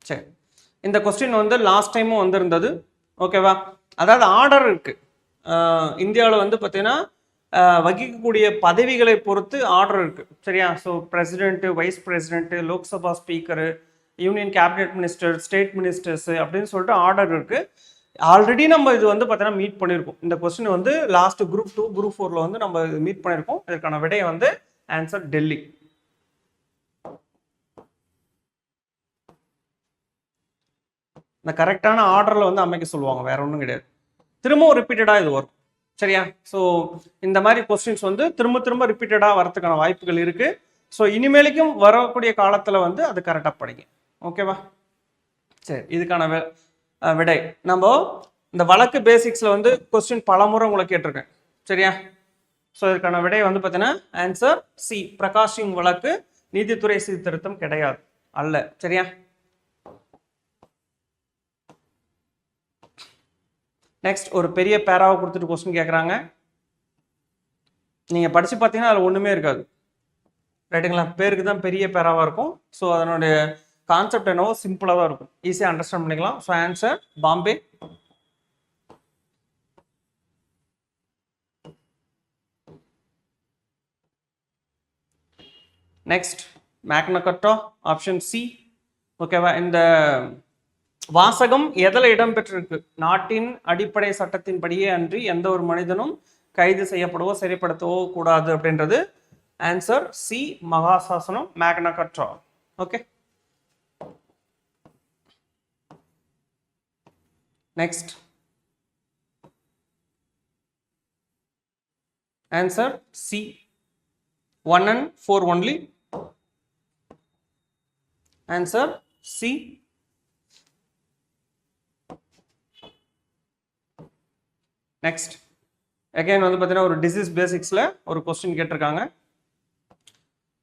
A: சரி, இந்த கொஸ்டின் வந்து லாஸ்ட் டைமும் வந்திருந்தது. ஓகேவா? அதாவது ஆர்டர் இருக்கு. இந்தியாவில் வந்து பார்த்தீங்கன்னா வகிக்கக்கூடிய பதவிகளை பொறுத்து ஆர்டர் இருக்கு. சரியா? So president, vice president, Lok Sabha speaker, union cabinet minister, state ministers அப்படின்னு சொல்லிட்டு ஆர்டர் இருக்கு. ஆல்ரெடி நம்ம இது வந்து பார்த்தீங்கன்னா மீட் பண்ணியிருக்கோம். இந்த கொஸ்டின் வந்து லாஸ்ட் குரூப் 2 குரூப் 4ல வந்து நம்ம மீட் பண்ணியிருக்கோம். இதற்கான விடை வந்து ஆன்சர் டெல்லி. இந்த கரெக்டான ஆர்டரில் வந்து அமைக்க சொல்லுவாங்க, வேற ஒன்றும் கிடையாது. திரும்பவும் ரிப்பீட்டடாக இது வரும். சரியா? ஸோ இந்த மாதிரி கொஸ்டின்ஸ் வந்து திரும்ப திரும்ப ரிப்பீட்டடாக வரதுக்கான வாய்ப்புகள் இருக்கு. ஸோ இனிமேலுக்கும் வரக்கூடிய காலத்தில் வந்து அது கரெக்டாக படிங்க. ஓகேவா? சரி, இதுக்கான விடை நம்ம இந்த வழக்கு பேசிக்ஸில் வந்து கொஸ்டின் பலமுறை உங்களை கேட்டிருக்கேன். சரியா? ஸோ இதுக்கான விடை வந்து பார்த்தீங்கன்னா ஆன்சர் சி, பிரகாஷ் சிங் வழக்கு நீதித்துறை சீர்திருத்தம் கிடையாது அல்ல. சரியா? நெக்ஸ்ட் ஒரு பெரிய பேராவை கொடுத்துட்டு கொஸ்டின் கேட்குறாங்க. நீங்கள் படித்து பார்த்தீங்கன்னா அதில் ஒன்றுமே இருக்காது. ரைட்டுங்களா? பேருக்கு தான் பெரிய பேராவாக இருக்கும். ஸோ அதனுடைய கான்செப்ட் என்னவோ சிம்பிளாக தான் இருக்கும், ஈஸியாக அண்டர்ஸ்டாண்ட் பண்ணிக்கலாம். So answer Bombay. நெக்ஸ்ட் மேக்னா கார்ட்டா, ஆப்ஷன் சி. ஓகேவா? இந்த வாசகம் எதில் இடம்பெற்றிருக்கு? நாட்டின் அடிப்படை சட்டத்தின்படியே அன்றி எந்த ஒரு மனிதனும் கைது செய்யப்படவோ சிறைப்படுத்தவோ கூடாது அப்படின்றது ஆன்சர் சி, மகாசாசனம், Magna Carta. Okay, next answer C 1 and 4 only. Answer C. Next again வந்து பார்த்தீங்கன்னா ஒரு டிசீஸ் பேசிக்ஸில் ஒரு கொஸ்டின் கேட்டிருக்காங்க.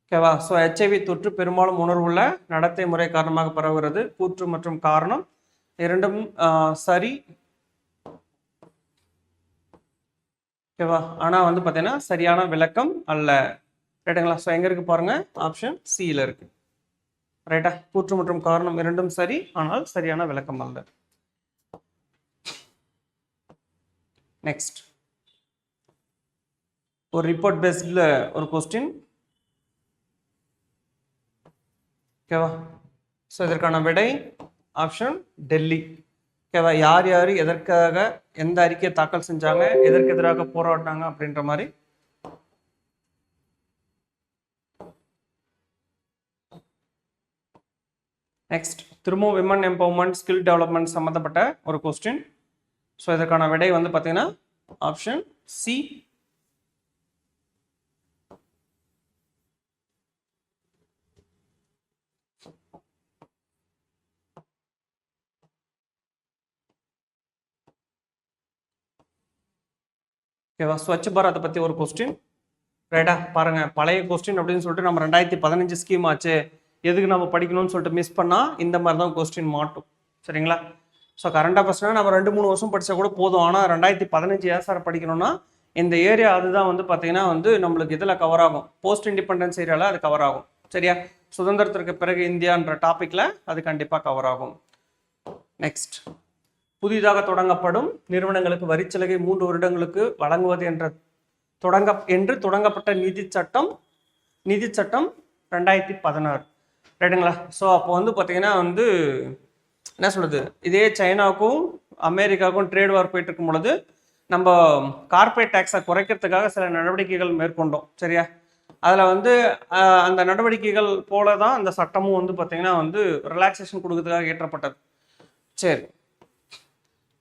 A: ஓகேவா? ஸோ HIV தொற்று பெரும்பாலும் உணர்வுள்ள நடத்தை முறை காரணமாக பரவுகிறது. கூற்று மற்றும் காரணம் இரண்டும் சரி. ஓகேவா? ஆனால் வந்து பார்த்தீங்கன்னா சரியான விளக்கம் அல்ல. ரைட்டுங்களா? ஸோ எங்கே இருக்கு பாருங்க, ஆப்ஷன் சியில் இருக்கு. ரைட்டா? கூற்று மற்றும் காரணம் இரண்டும் சரி, ஆனால் சரியான விளக்கம் அல்ல. நெக்ஸ்ட் ஒரு ரிப்போர்ட் பேஸ்டில் ஒரு கொஸ்டின். ஓகேவா? ஸோ இதற்கான விடை ஆப்ஷன் டெல்லி. ஓகேவா? யார் யார் எதற்காக எந்த அறிக்கையை தாக்கல் செஞ்சாங்க, எதற்கு எதிராக போராடினாங்க அப்படின்ற மாதிரி. நெக்ஸ்ட் திரும்ப விமன் எம்பவர்மெண்ட், ஸ்கில் டெவலப்மெண்ட் சம்மந்தப்பட்ட ஒரு கொஸ்டின். ஸோ இதற்கான விடை வந்து பார்த்தீங்கன்னா ஆப்ஷன் சி. ஓகேவா? ஸ்வச் பாரத்தை பற்றி ஒரு கொஸ்டின். ரைட்டா? பாருங்க, பழைய கொஸ்டின் அப்படின்னு சொல்லிட்டு நம்ம 2015 ஸ்கீம் ஆச்சு, எதுக்கு நம்ம படிக்கணும்னு சொல்லிட்டு மிஸ் பண்ணால் இந்த மாதிரி தான் கொஸ்டின் மாட்டும். சரிங்களா? ஸோ கரண்ட் அஃபேர்ஸ்னால் நம்ம 2-3 வருஷம் படித்தா கூட போதும். ஆனால் 2015 ஏன் சார் படிக்கணும்னா இந்த ஏரியா அதுதான் வந்து பார்த்தீங்கன்னா வந்து நம்மளுக்கு இதில் கவர் ஆகும், போஸ்ட் இண்டிபெண்டன்ஸ் ஏரியாவில் அது கவர் ஆகும். சரியா? சுதந்திரத்திற்கு பிறகு இந்தியான்ற டாப்பிக்கில் அது கண்டிப்பாக கவர் ஆகும். நெக்ஸ்ட் புதிதாக தொடங்கப்படும் நிறுவனங்களுக்கு வரிச்சலுகை 3 வருடங்களுக்கு வழங்குவது என்று தொடங்கப்பட்ட நிதி சட்டம் 2016. ரைட்டுங்களா? ஸோ அப்போ வந்து பார்த்தீங்கன்னா வந்து என்ன சொல்கிறது, இதே சைனாவுக்கும் அமெரிக்காவுக்கும் ட்ரேட் வார் போயிட்டு இருக்கும் பொழுது நம்ம கார்பரேட் டேக்ஸை குறைக்கிறதுக்காக சில நடவடிக்கைகள் மேற்கொண்டோம். சரியா, அதில் வந்து அந்த நடவடிக்கைகள் போல தான் அந்த சட்டமும் வந்து பார்த்திங்கன்னா வந்து ரிலாக்ஸேஷன் கொடுக்கறதுக்காக ஏற்றப்பட்டது. சரி,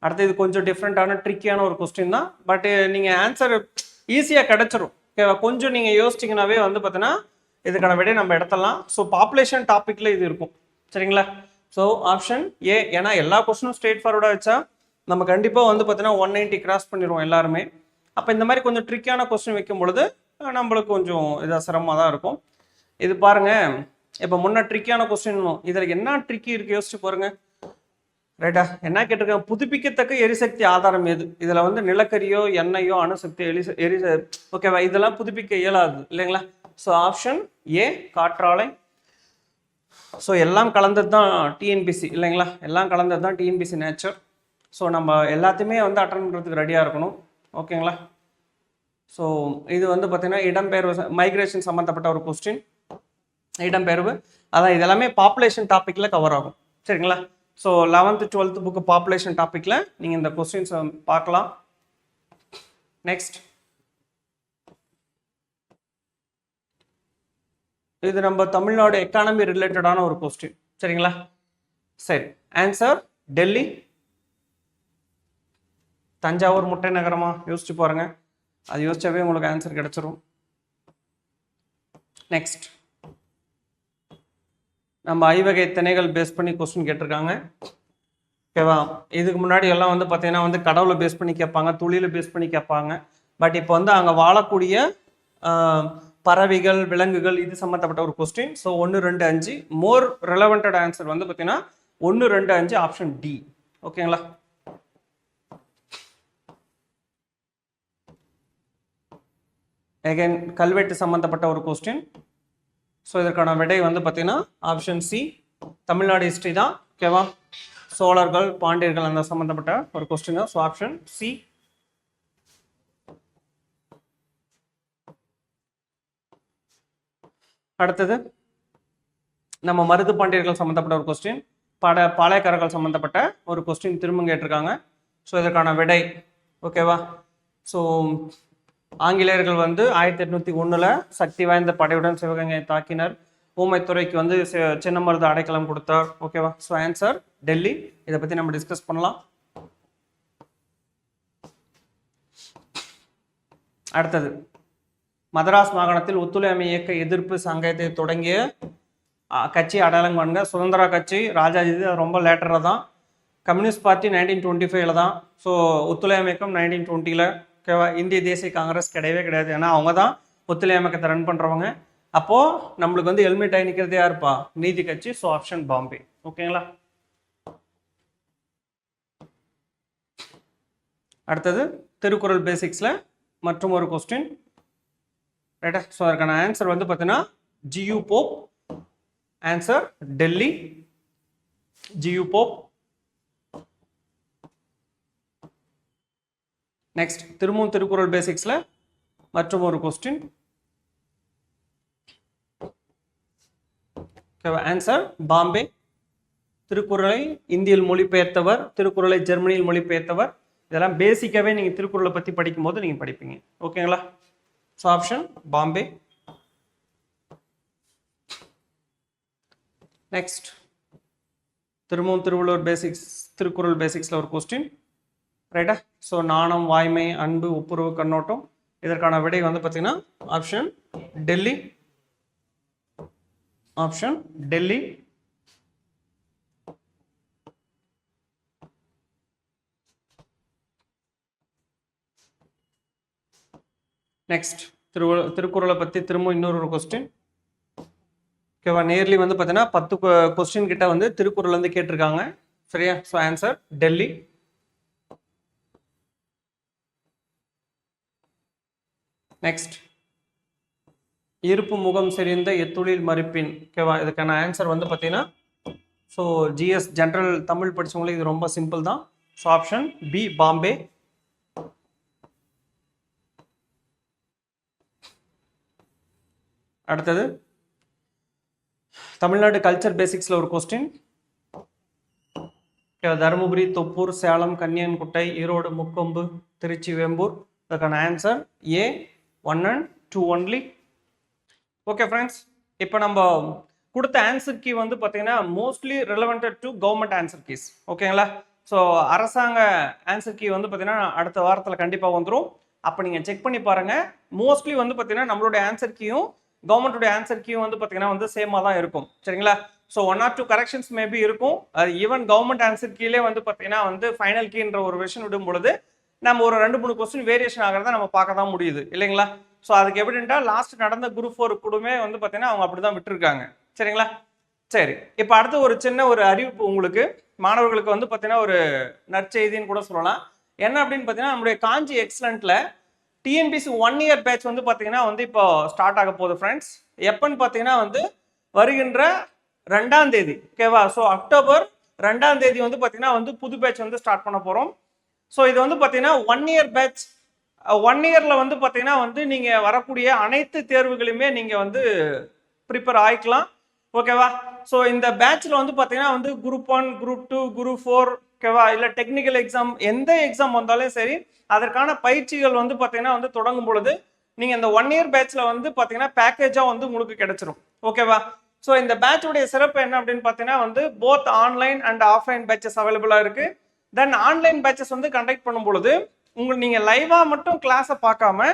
A: அடுத்து இது கொஞ்சம் டிஃப்ரெண்ட்டான ட்ரிக்கியான ஒரு கொஸ்டின் தான். பட் நீங்கள் ஆன்சர் ஈஸியாக கிடச்சிரும். ஓகேவா, கொஞ்சம் நீங்கள் யோசிச்சிங்கனாவே வந்து பார்த்தீங்கன்னா இதுக்கான விட நம்ம எடுத்துடலாம். ஸோ பாப்புலேஷன் டாப்பிக்கில் இது இருக்கும். சரிங்களா, ஸோ ஆப்ஷன் ஏ. ஏன்னா எல்லா கொஸ்டினும் ஸ்ட்ரெயிட் ஃபார்வர்டாக வச்சா நம்ம கண்டிப்பாக வந்து பார்த்தீங்கன்னா 190 கிராஸ் பண்ணிடுவோம் எல்லாருமே. அப்போ இந்த மாதிரி கொஞ்சம் ட்ரிக்கியான கொஸ்டின் வைக்கும் பொழுது நம்மளுக்கு கொஞ்சம் இதாக சிரமமாக தான் இருக்கும். இது பாருங்கள், இப்போ முன்ன ட்ரிக்கியான கொஸ்டின், இதில் என்ன ட்ரிக்கி இருக்குது யோசிச்சு பாருங்க. ரைட்டா, என்ன கேட்டிருக்கேன், புதுப்பிக்கத்தக்க எரிசக்தி ஆதாரம் எது? இதில் வந்து நிலக்கரியோ எண்ணெயோ அணுசக்தி ஓகேவா, இதெல்லாம் புதுப்பிக்க இயலாது இல்லைங்களா. ஸோ ஆப்ஷன் ஏ காற்றாலை. ஸோ எல்லாம் கலந்தது தான் டிஎன்பிசி இல்லைங்களா, எல்லாம் கலந்தது தான் டிஎன்பிசி நேச்சர். ஸோ நம்ம எல்லாத்தையுமே வந்து அட்டன் பண்ணுறதுக்கு ரெடியாக இருக்கணும். ஓகேங்களா, ஸோ இது வந்து பார்த்திங்கன்னா இடம்பெயர்வு மைக்ரேஷன் சம்மந்தப்பட்ட ஒரு கொஸ்டின். இடம்பெயர்வு அதான் இதெல்லாமே பாப்புலேஷன் டாப்பிக்கில் கவர் ஆகும். சரிங்களா, so 11th 12th book population டாப்பிக்கில் நீங்கள் இந்த கொஸ்டின்ஸ் பார்க்கலாம். நெக்ஸ்ட், இது நம்ம தமிழ்நாடு எக்கானமி ரிலேட்டடான ஒரு கொஸ்டின். சரிங்களா, சரி, ஆன்சர் டெல்லி. தஞ்சாவூர் முட்டை நகரமா, யோசிச்சு பாருங்க, அது யோசிச்சாவே உங்களுக்கு ஆன்சர் கிடைச்சிரும். நெக்ஸ்ட், நம்ம ஐவகை திணைகள் பேஸ் பண்ணி கொஸ்டின் கேட்டிருக்காங்க. ஓகேவா, இதுக்கு முன்னாடி எல்லாம் வந்து பார்த்தீங்கன்னா வந்து கடவுளை பேஸ் பண்ணி கேட்பாங்க, தொழிலை பேஸ் பண்ணி கேட்பாங்க. பட் இப்போ வந்து அங்கே வாழக்கூடிய பறவைகள், விலங்குகள், இது சம்மந்தப்பட்ட ஒரு கொஸ்டின். ஸோ 1, 2, 5 மோர் ரெலவெண்டட் ஆன்சர் வந்து பார்த்தீங்கன்னா 1, 2, 5 ஆப்ஷன் டி. ஓகேங்களா, அகைன் கல்வெட்டு சம்மந்தப்பட்ட ஒரு கொஸ்டின். ஸோ இதற்கான விடை வந்து பார்த்தீங்கன்னா ஆப்ஷன் சி, தமிழ்நாடு ஹிஸ்ட்ரி தான். ஓகேவா, சோழர்கள், பாண்டியர்கள் அந்த சம்மந்தப்பட்ட ஒரு கொஸ்டின் தான். So option C. அடுத்தது நம்ம மருது பாண்டியர்கள் சம்மந்தப்பட்ட ஒரு கொஸ்டின், பாளையக்காரர்கள் சம்மந்தப்பட்ட ஒரு கொஸ்டின் திரும்ப கேட்டிருக்காங்க. ஸோ இதற்கான விடை ஓகேவா. ஸோ ஆங்கிலேயர்கள் வந்து 1801 சக்தி வாய்ந்த படையுடன் சிவகங்கையை தாக்கினர். ஊமைத்துறைக்கு வந்து சின்ன மருது அடைக்கலம் கொடுத்தார். ஓகேவா, ஸோ ஆன்சர் டெல்லி. இதை பற்றி நம்ம டிஸ்கஸ் பண்ணலாம். அடுத்தது, மதராஸ் மாகாணத்தில் ஒத்துழையாமை இயக்க எதிர்ப்பு சங்கத்தை தொடங்கிய கட்சி அடையாளம் காண்க. சுதந்திரா கட்சி ராஜாஜி ரொம்ப லேட்டராக தான். கம்யூனிஸ்ட் பார்ட்டி 1925 தான். ஸோ ஒத்துழையாமை இயக்கம் 1920. ஓகேவா, இந்திய தேசிய காங்கிரஸ் கிடையவே கிடையாது. ஏன்னா அவங்க தான் ஒத்துழையாமை இயக்கத்தை ரன் பண்ணுறவங்க. அப்போது நம்மளுக்கு வந்து ஹெல்மெட் ஆகி நிற்கிறதே யாருப்பா, நீதி கட்சி. So option Bombay. ஓகேங்களா, அடுத்தது திருக்குறள் பேசிக்ஸில் மற்றும் ஒரு கொஸ்டின். ரைட்டா, ஸோ அதற்கான ஆன்சர் வந்து பார்த்தீங்கன்னா G U Pope. Answer Delhi, G U Pope. Next, திரும்பவும் திருக்குறள் பேசிக்ஸில் மற்றும் ஒரு கொஸ்டின். ஆன்சர் பாம்பே. திருக்குறளை இந்தியில் மொழிபெயர்த்தவர், திருக்குறளை ஜெர்மனியில் மொழிபெயர்த்தவர். இதெல்லாம் பேசிக்காகவே நீங்கள் திருக்குறளை பற்றி படிக்கும்போது நீங்கள் படிப்பீங்க. ஓகேங்களா, ஸோ ஆப்ஷன் பாம்பே. நெக்ஸ்ட், திரும்பவும் திருவள்ளுவர் பேசிக்ஸ், திருக்குறள் பேசிக்ஸில் ஒரு கொஸ்டின். ரைட்டா, ஸோ நாணம், வாய்மை, அன்பு, ஒப்புரவு, கண்ணோட்டம். இதற்கான விடை வந்து பார்த்தீங்கன்னா option Delhi. Option Delhi. Next, திருக்குறளை பற்றி திரும்ப இன்னொரு கொஸ்டின். ஓகேவா, நேர்லி வந்து பார்த்தீங்கன்னா 10 கொஸ்டின் கிட்ட வந்து திருக்குறள் வந்து கேட்டிருக்காங்க. சரியா, ஸோ ஆன்சர் டெல்லி. நெக்ஸ்ட், இருப்பு முகம் செறிந்த எத்தொழில் மறுப்பின். ஓகேவா, இதுக்கான ஆன்சர் வந்து பார்த்தீங்கன்னா ஸோ ஜிஎஸ் ஜென்ரல் தமிழ் படித்தவங்களுக்கு இது ரொம்ப சிம்பிள் தான். So option B Bombay. அடுத்தது, தமிழ்நாடு கல்ச்சர் பேசிக்ஸில் ஒரு கொஸ்டின். தருமபுரி, தொப்பூர், சேலம், கன்னியன்குட்டை, ஈரோடு, முக்கொம்பு, திருச்சி, வேம்பூர். அதுக்கான answer A 1 and 2 only. Okay friends, இப்போ நம்ம கொடுத்த ஆன்சர் கீ வந்து பார்த்தீங்கன்னா mostly relevant to government answer keys. ஓகேங்களா? ஸோ அரசாங்க ஆன்சர் கீ வந்து பார்த்தீங்கன்னா அடுத்த வாரத்தில் கண்டிப்பாக வந்துடும். அப்போ நீங்கள் செக் பண்ணி பாருங்கள். மோஸ்ட்லி வந்து பார்த்தீங்கன்னா நம்மளுடைய ஆன்சர் கீயும் கவர்மெண்ட்டுடைய ஆன்சர் கீயும் வந்து பார்த்தீங்கன்னா வந்து சேமாக தான் இருக்கும். சரிங்களா? ஸோ 1 or 2 கரெக்ஷன்ஸ் மேபி இருக்கும். அது ஈவன் கவர்மெண்ட் ஆன்சர் கீழே வந்து பார்த்தீங்கன்னா வந்து ஃபைனல் கீன்ற ஒரு விஷயம் விடும் பொழுது நம்ம ஒரு 2-3 கொஸ்டின் வேரியேஷன் ஆகிறத நம்ம பார்க்க தான் முடியுது இல்லைங்களா? ஸோ அதுக்கு எவிடென்ட்டாக லாஸ்ட் நடந்த குரூப் 4 கூடமே வந்து பார்த்தீங்கன்னா அவங்க அப்படி தான் விட்டுருக்காங்க. சரிங்களா? சரி, இப்போ அடுத்து ஒரு சின்ன ஒரு அறிவிப்பு உங்களுக்கு மாணவர்களுக்கு வந்து பார்த்தீங்கன்னா ஒரு நற்செய்தின்னு கூட சொல்லலாம். என்ன அப்படின்னு பார்த்தீங்கன்னா நம்மளுடைய காஞ்சி எக்ஸலண்ட்ல டிஎன்பிசி 1 இயர் பேட்ச் வந்து பார்த்தீங்கன்னா வந்து இப்போ ஸ்டார்ட் ஆக போகுது ஃப்ரெண்ட்ஸ். எப்பன்னு பார்த்தீங்கன்னா வந்து வருகின்ற 2ஆம் தேதி. ஓகேவா? ஸோ அக்டோபர் 2ஆம் தேதி வந்து பார்த்தீங்கன்னா வந்து புது பேட்ச் வந்து ஸ்டார்ட் பண்ண போகிறோம். ஸோ இது வந்து பார்த்தீங்கன்னா 1 இயர் பேட்ச். 1 இயரில் வந்து பார்த்தீங்கன்னா வந்து நீங்கள் வரக்கூடிய அனைத்து தேர்வுகளையுமே நீங்கள் வந்து ப்ரிப்பேர் ஆகிக்கலாம். ஓகேவா? ஸோ இந்த பேட்சில் வந்து பார்த்தீங்கன்னா வந்து குரூப் 1, குரூப் 2, குரூப் 4, ஓகேவா, இல்லை டெக்னிக்கல் எக்ஸாம் எந்த எக்ஸாம் வந்தாலும் சரி அதற்கான பயிற்சிகள் வந்து பார்த்தீங்கன்னா வந்து தொடங்கும் பொழுது நீங்கள் இந்த 1 இயர் பேட்சில் வந்து பார்த்தீங்கன்னா பேக்கேஜாக வந்து உங்களுக்கு கிடைச்சிரும். ஓகேவா? ஸோ இந்த பேட்சுடைய சிறப்பு என்ன அப்படின்னு பார்த்தீங்கன்னா வந்து both online and offline patches அவைலபிளாக இருக்குது. தென் ஆன்லைன் பேட்சஸ் வந்து கண்டக்ட் பண்ணும் பொழுது உங்களுக்கு நீங்கள் லைவாக மட்டும் கிளாஸை பார்க்காம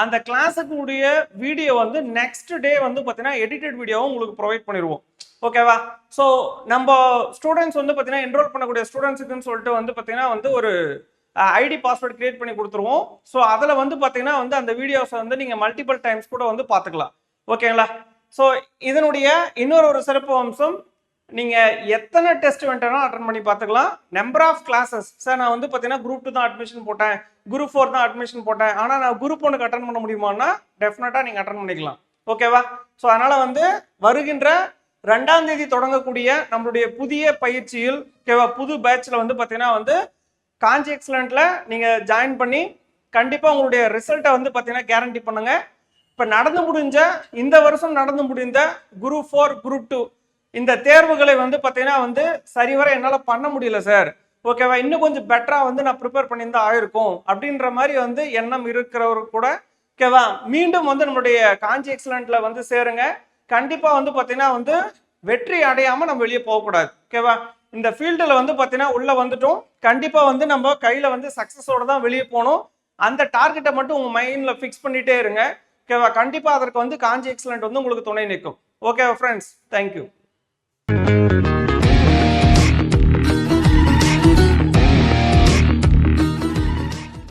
A: அந்த கிளாஸுக்குடைய வீடியோ வந்து நெக்ஸ்ட் டே வந்து பார்த்தீங்கன்னா எடிட்டட் வீடியோவும் உங்களுக்கு ப்ரொவைட் பண்ணிடுவோம். ஓகேவா? ஸோ நம்ம ஸ்டூடெண்ட்ஸ் வந்து பார்த்தீங்கன்னா என்ரோல் பண்ணக்கூடிய ஸ்டூடெண்ட்ஸுக்குன்னு சொல்லிட்டு வந்து பார்த்தீங்கன்னா வந்து ஒரு ஐடி பாஸ்வேர்டு கிரியேட் பண்ணி கொடுத்துருவோம். ஸோ அதில் வந்து பார்த்தீங்கன்னா வந்து அந்த வீடியோஸை வந்து நீங்கள் மல்டிபிள் டைம்ஸ் கூட வந்து பார்த்துக்கலாம். ஓகேங்களா? ஸோ இதனுடைய இன்னொரு சிறப்பு அம்சம், நீங்கள் எத்தனை டெஸ்ட் வேண்டாலும் அட்டன் பண்ணி பார்த்துக்கலாம். Number of classes. சார் நான் வந்து பார்த்தீங்கன்னா குரூப் 2 தான் அட்மிஷன் போட்டேன், குரூப் 4 தான் அட்மிஷன் போட்டேன், ஆனால் நான் குரூப் 1க்கு அட்டன் பண்ண முடியுமான்னா டெஃபினட்டாக நீங்கள் அட்டன் பண்ணிக்கலாம். ஓகேவா? ஸோ அதனால் வந்து வருகின்ற 2ஆம் தேதி தொடங்கக்கூடிய நம்மளுடைய புதிய பயிற்சியில் ஓகேவா புது பேட்சில் வந்து பார்த்தீங்கன்னா வந்து காஞ்சி எக்ஸலண்ட்ல நீங்கள் ஜாயின் பண்ணி கண்டிப்பாக உங்களுடைய ரிசல்ட்டை வந்து பார்த்தீங்கன்னா கேரண்டி பண்ணுங்கள். இப்போ நடந்து முடிஞ்ச இந்த வருஷம் நடந்து முடிந்த குரூப் 4, குரூப் 2 இந்த தேர்வுகளை வந்து பார்த்தீங்கன்னா வந்து சரிவர என்னால் பண்ண முடியல சார், ஓகேவா, இன்னும் கொஞ்சம் பெட்டராக வந்து நான் ப்ரிப்பேர் பண்ணியிருந்தா ஆயிருக்கும் அப்படின்ற மாதிரி வந்து எண்ணம் இருக்கிறவர் கூட ஓகேவா மீண்டும் வந்து நம்மளுடைய காஞ்சி எக்ஸலண்ட்ல வந்து சேருங்க. கண்டிப்பாக வந்து பார்த்தீங்கன்னா வந்து வெற்றி அடையாமல் நம்ம வெளியே போகக்கூடாது. ஓகேவா? இந்த ஃபீல்டில் வந்து பார்த்தீங்கன்னா உள்ளே வந்துட்டோம், கண்டிப்பாக வந்து நம்ம கையில் வந்து சக்ஸஸோட தான் வெளியே போகணும். அந்த டார்கெட்டை மட்டும் உங்கள் மைண்டில் ஃபிக்ஸ் பண்ணிகிட்டே இருங்க. ஓகேவா? கண்டிப்பாக அதற்கு வந்து காஞ்சி எக்ஸலண்ட் வந்து உங்களுக்கு துணை நிற்கும். ஓகேவா ஃப்ரெண்ட்ஸ்? தேங்க்யூ.